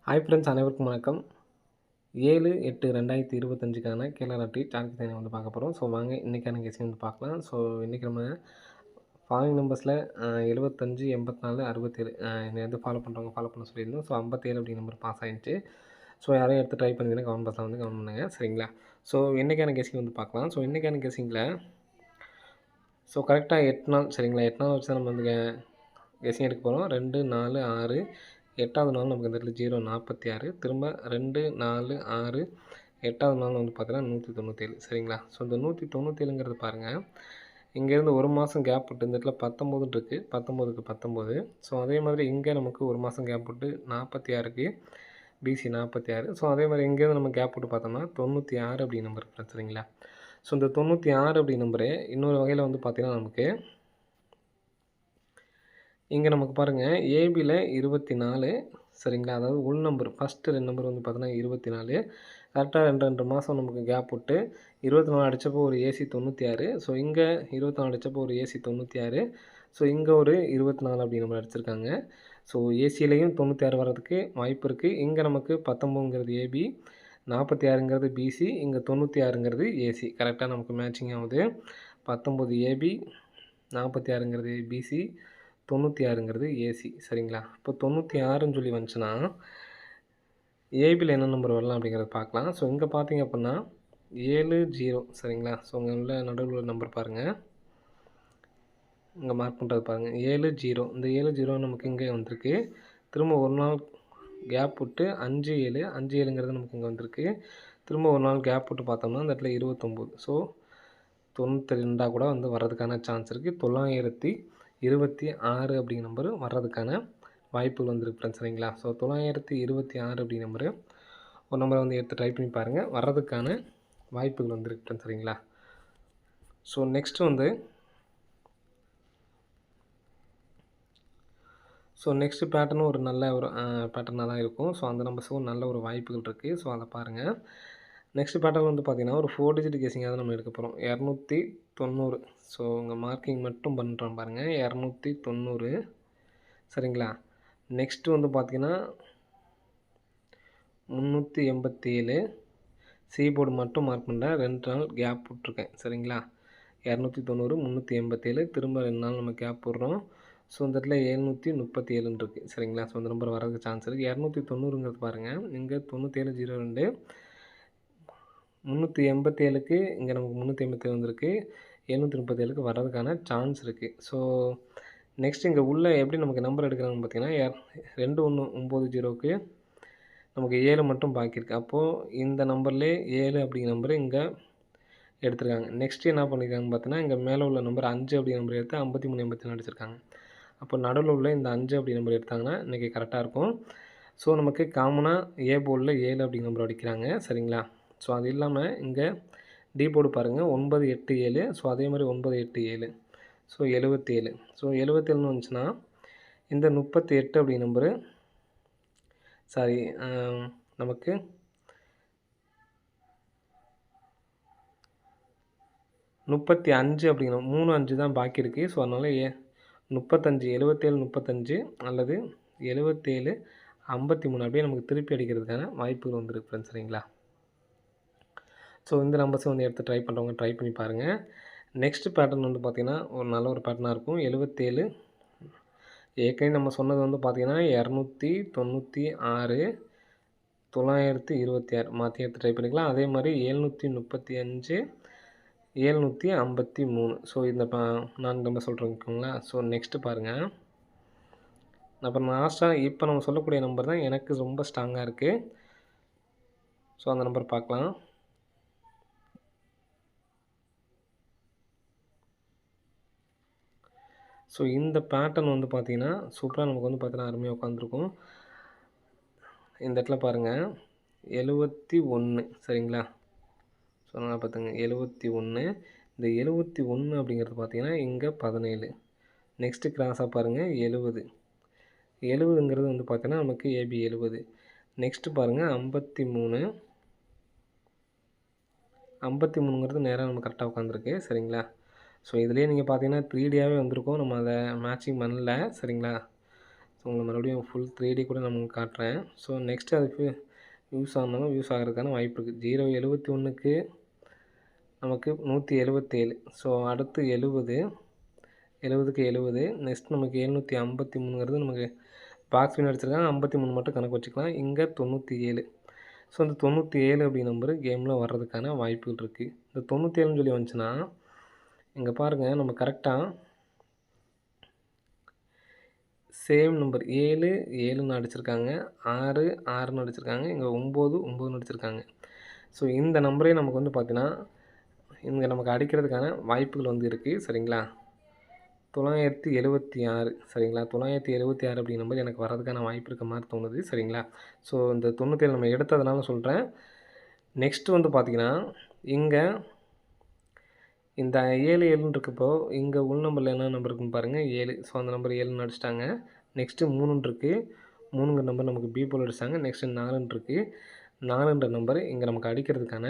Hi friends, அனைவருக்கும் வணக்கம். 7/8/2025க்கான Kerala target லைனை வந்து பார்க்க போகிறோம். ஸோ வாங்க இன்றைக்கான கெஸ்ஸிங் வந்து பார்க்கலாம். ஸோ இன்றைக்கி நம்ம ஃபாலோயிங் நம்பர்ஸில் 75, 84, 67 என்னை வந்து ஃபாலோ பண்ணுறவங்க ஃபாலோ பண்ண சொல்லியிருந்தோம். ஸோ 57 அப்படிங்கிற நம்பர் பாஸ் ஆகிடுச்சு. ஸோ யாரையும் எடுத்து ட்ரை பண்ணிங்கன்னா கமெண்ட் பாக்ஸில் வந்து கமெண்ட் பண்ணுங்கள், சரிங்களா? ஸோ இன்றைக்கான கெஸ்ஸிங் வந்து பார்க்கலாம். ஸோ இன்றைக்கான கெஸ்ஸிங்கில் ஸோ கரெக்டாக 8 நாள், சரிங்களா? 8 நாள் வச்சு தான் நம்ம வந்து கெஸ்ஸிங் எடுக்க போகிறோம். 2, 4, 6, 8வது நாள் நமக்கு இந்த இடத்துல 046, திரும்ப 2, 4, 6, 8வது நாள் வந்து பார்த்தீங்கன்னா 197, சரிங்களா? ஸோ இந்த 197ங்கிறது பாருங்கள், இங்கேருந்து ஒரு மாதம் கேப் விட்டு இந்த இடத்துல 19 இருக்குது, 19க்கு 19. ஸோ அதே மாதிரி இங்கே நமக்கு ஒரு மாதம் கேப் விட்டு 46க்கு பிசி 46. ஸோ அதே மாதிரி இங்கேருந்து நம்ம கேப் விட்டு பார்த்தோம்னா 96 அப்படி நம்பர் இருக்குது, சரிங்களா? ஸோ இந்த 96 அப்படி நம்பரு இன்னொரு வகையில் வந்து பார்த்தீங்கன்னா நமக்கு இங்கே நமக்கு பாருங்கள் ஏபியில் 24, சரிங்களா? அதாவது உள் நம்பர் ஃபஸ்ட்டு 2 நம்பர் வந்து பார்த்தோன்னா 24, கரெக்டாக 2 மாதம் நமக்கு கேப் விட்டு 24 அடித்தப்போ ஒரு ஏசி 96. ஸோ இங்கே 24 அடித்தப்போ ஒரு ஏசி 96. ஸோ இங்கே ஒரு 24 அப்படி நம்பர் அடிச்சிருக்காங்க. ஸோ ஏசியிலையும் 96 வர்றதுக்கு வாய்ப்பு இருக்குது. இங்கே நமக்கு 19ங்கிறது ஏபி, 46ங்கிறது பிசி, இங்கே 96ங்கிறது ஏசி. கரெக்டாக நமக்கு மேட்சிங் ஆகுது. 19 ஏபி, 46ங்கிறது பிசி, 96ங்கிறது ஏசி, சரிங்களா? இப்போ 96ன்னு சொல்லி வந்துச்சுன்னா ஏபியில் என்ன நம்பர் வரலாம் அப்படிங்கிறத பார்க்கலாம். ஸோ இங்கே பார்த்தீங்க அப்படின்னா 70, சரிங்களா? ஸோ இங்கே உள்ள நடுவில் உள்ள நம்பர் பாருங்கள், இங்கே மார்க் பண்ணுறது பாருங்கள், 70. இந்த 70 நமக்கு இங்கே வந்திருக்கு. திரும்ப ஒரு நாள் கேப் விட்டு 57, 57ங்கிறது நமக்கு இங்கே வந்திருக்கு. திரும்ப ஒரு நாள் கேப் விட்டு பார்த்தோம்னா இந்த இடத்துல 29. ஸோ 92 கூட வந்து வர்றதுக்கான சான்ஸ் இருக்குது. 926 அப்படிங்கிற நம்பர் வர்றதுக்கான வாய்ப்புகள் வந்துருக்கு ஃப்ரெண்ட்ஸ், சரிங்களா? ஸோ 926 அப்படிங்கிற நம்பரு ஒரு நம்பரை வந்து எடுத்து ட்ரை பண்ணி பாருங்கள், வர்றதுக்கான வாய்ப்புகள் வந்துருக்கு ஃப்ரெண்ட்ஸ், சரிங்களா? ஸோ நெக்ஸ்ட்டு வந்து நெக்ஸ்ட்டு பேட்டர்னும் ஒரு நல்ல ஒரு பேட்டர்னாக தான் இருக்கும். ஸோ அந்த நம்பர்ஸும் நல்ல ஒரு வாய்ப்புகள் இருக்குது. ஸோ அதை பாருங்கள். நெக்ஸ்ட் பேட்டர்ன் வந்து பார்த்திங்கன்னா ஒரு 4 டிஜிட் கெஸிங்காக தான் நம்ம எடுக்க போகிறோம். 290. ஸோ உங்கள் மார்க்கிங் மட்டும் பண்ணுறோம் பாருங்கள், 290, சரிங்களா? நெக்ஸ்ட்டு வந்து பார்த்திங்கன்னா 387. சி போர்டு மட்டும் மார்க் பண்ணுறேன், 2 நாள் கேப் விட்ருக்கேன், சரிங்களா? 290, 387, திரும்ப 2 நாள் நம்ம கேப் விட்றோம். ஸோ இந்த இடத்துல 737 இருக்குது, சரிங்களா? ஸோ இந்த நம்பர் வரதுக்கு சான்ஸ் இருக்குது. 290ங்கிறது பாருங்கள், இங்கே 9702, 387க்கு இங்கே நமக்கு 387 வந்திருக்கு, 737க்கு வர்றதுக்கான சான்ஸ் இருக்குது. ஸோ நெக்ஸ்ட் இங்கே உள்ள எப்படி நமக்கு நம்பர் எடுக்கிறாங்கன்னு பார்த்தீங்கன்னா 2190க்கு நமக்கு 7 மட்டும் பாக்கி இருக்குது. அப்போது இந்த நம்பர்லேயே 7 அப்படிங்கிற நம்பர் இங்கே எடுத்துருக்காங்க. நெக்ஸ்ட்டு என்ன பண்ணியிருக்காங்கன்னு பார்த்தீங்கன்னா இங்கே மேலே உள்ள நம்பர் 5 அப்படிங்கிற நம்பர் எடுத்து 53, 84 அடிச்சிருக்காங்க. அப்போ நடுவில் உள்ள இந்த 5 அப்படி நம்பர் எடுத்தாங்கன்னா இன்றைக்கி கரெக்டாக இருக்கும். ஸோ நமக்கு காமனாக ஏ போர்டில் 7 அப்படிங்கிற நம்பர் அடிக்கிறாங்க, சரிங்களா? ஸோ அது இல்லாமல் இங்கே டி போர்டு பாருங்கள் 987. ஸோ அதே மாதிரி 987, ஸோ 77. ஸோ 77ன்னு வந்துச்சுன்னா இந்த 38 அப்படி நம்பரு சாரி நமக்கு 35 அப்படிங்கிற 3 5 தான் பாக்கி இருக்குது. ஸோ அதனால் 35, 77, 35 அல்லது 77, 53 அப்படியே நமக்கு திருப்பி அடிக்கிறதுக்கான வாய்ப்புகள் வந்துருக்கு ஃப்ரெண்ட்ஸ், சரிங்களா? ஸோ இந்த நம்பர்ஸை வந்து எடுத்து ட்ரை பண்ணுறவங்க ட்ரை பண்ணி பாருங்கள். நெக்ஸ்ட் பேட்டர்ன் வந்து பார்த்திங்கன்னா ஒரு நல்ல ஒரு பேட்டர்னாக இருக்கும். 77 ஏற்கனவே நம்ம சொன்னது வந்து பார்த்திங்கன்னா 296, 926 மாற்றி எடுத்து ட்ரை பண்ணிக்கலாம். அதே மாதிரி 735, 753. ஸோ இந்த 4 நம்பர் சொல்கிறோங்களா? ஸோ நெக்ஸ்ட்டு பாருங்கள், அப்புறம் லாஸ்ட்டாக இப்போ நம்ம சொல்லக்கூடிய நம்பர் தான் எனக்கு ரொம்ப ஸ்ட்ராங்காக இருக்குது. ஸோ அந்த நம்பர் பார்க்கலாம். ஸோ இந்த பேட்டர்ன் வந்து பார்த்திங்கன்னா சூப்பராக நமக்கு வந்து பார்த்திங்கன்னா அருமையாக உட்காந்துருக்கும். இந்த இடத்துல பாருங்கள் 71, சரிங்களா? ஸோ நல்லா பார்த்துங்க 71. இந்த 71 அப்படிங்கிறது பார்த்திங்கன்னா இங்கே 17. நெக்ஸ்ட்டு கிராஸாக பாருங்கள் 70. 70ங்கிறது வந்து பார்த்திங்கன்னா நமக்கு ஏபி 70. நெக்ஸ்ட்டு பாருங்கள் 53. 53ங்கிறது நேராக நம்ம கரெக்டாக உட்காந்துருக்கு, சரிங்களா? ஸோ இதுலேயே நீங்கள் பார்த்தீங்கன்னா 3Dயாகவே வந்திருக்கும், நம்ம அதை மேட்சிங் பண்ணல, சரிங்களா? உங்களுக்கு மறுபடியும் ஃபுல் 3D கூட நான் உங்களுக்கு காட்டுறேன். ஸோ நெக்ஸ்ட்டு அதுக்கு யூஸ் ஆனாலும் யூஸ் ஆகுறதுக்கான வாய்ப்பு இருக்குது. 0.71க்கு நமக்கு 177. ஸோ அடுத்து 70, 70க்கு 70. நெக்ஸ்ட் நமக்கு 753ங்கிறது நமக்கு பாக்ஸ் வின் அடிச்சிருக்காங்க. 53 மட்டும் கணக்கு வச்சுக்கலாம். இங்கே 97. ஸோ இந்த 97 அப்படி நம்பரு கேமில் வர்றதுக்கான வாய்ப்புகள் இருக்குது. இந்த 97ன்னு சொல்லி வந்துச்சுன்னா இங்கே பாருங்கள், நம்ம கரெக்டாக சேம் நம்பர் 7 7ன்னு அடிச்சிருக்காங்க, 6 6ன்னு அடிச்சிருக்காங்க, இங்கே 9 9ன்னு அடிச்சிருக்காங்க. ஸோ இந்த நம்பரே நமக்கு வந்து பார்த்தீங்கன்னா இங்கே நமக்கு அடிக்கிறதுக்கான வாய்ப்புகள் வந்து இருக்குது. சரிங்களா, 976. சரிங்களா, 976 அப்படிங்கிற நம்பர் எனக்கு வர்றதுக்கான வாய்ப்பு இருக்க மாதிரி தோணுது. சரிங்களா, ஸோ இந்த 97 நம்ம எடுத்ததுனால சொல்கிறேன். நெக்ஸ்ட்டு வந்து பார்த்திங்கன்னா இங்கே இந்த 7 7ன்னு இருக்கப்போ இங்கே உள் நம்பரில் என்ன நம்பர் இருக்குன்னு பாருங்கள், 7. ஸோ அந்த நம்பர் 7ன்னு அடிச்சிட்டாங்க. நெக்ஸ்ட்டு 3ன்னு இருக்குது, 3ங்கிற நம்பர் நமக்கு பி போல் அடிச்சிட்டாங்க. நெக்ஸ்ட்டு 4ன்னு இருக்குது, 4ன்ற நம்பர் இங்கே நமக்கு அடிக்கிறதுக்கான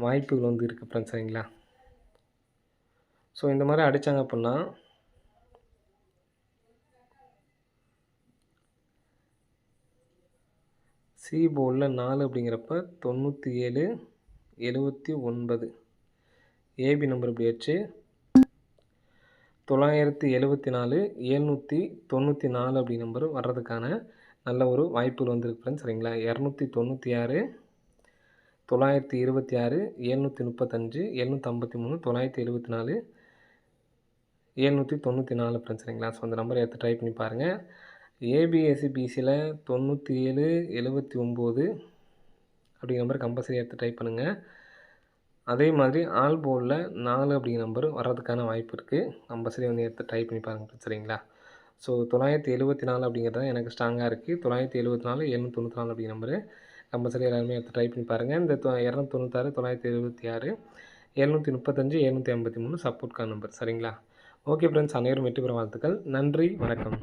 வாய்ப்புகள் வந்து இருக்குது ஃப்ரெண்ட்ஸ். சரிங்களா, ஸோ இந்த மாதிரி அடித்தாங்க அப்படின்னா சி போர்டில் 4 அப்படிங்கிறப்ப 97 79. ஏபி நம்பர் இப்படி வச்சு 974 794 அப்படி நம்பர் வர்றதுக்கான நல்ல ஒரு வாய்ப்புகள் வந்துருக்கு ஃப்ரெண்ட்ஸ். சரிங்களா, 296 926 735 753 974 794 ஃப்ரெண்ட்ஸ். சரிங்களா, ஸோ அந்த நம்பரை எடுத்து ட்ரை பண்ணி பாருங்கள். ஏபிஎஸ்சி பிசியில் 97 79 அப்படிங்கிற நம்பர் கம்பல்சரி எடுத்து ட்ரை பண்ணுங்கள். அதே மாதிரி ஆல் போர்டில் 4 அப்படிங்கிற நம்பர் வர்றதுக்கான வாய்ப்பு இருக்குது. கம்பல்சரி வந்து எடுத்து ட்ரை பண்ணி பாருங்கள். சரிங்களா, ஸோ 974 அப்படிங்கிறது தான் எனக்கு ஸ்ட்ராங்காக இருக்குது. 974 794 அப்படிங்கிற நம்பரு கம்பல்சரி எல்லாருமே எடுத்து ட்ரை பண்ணி பாருங்கள். இந்த 296 976 735 753 சப்போர்ட்கான நம்பர். சரிங்களா, ஓகே ஃப்ரெண்ட்ஸ், அனைவரும் வெற்றி பெற வாழ்த்துக்கள். நன்றி, வணக்கம்.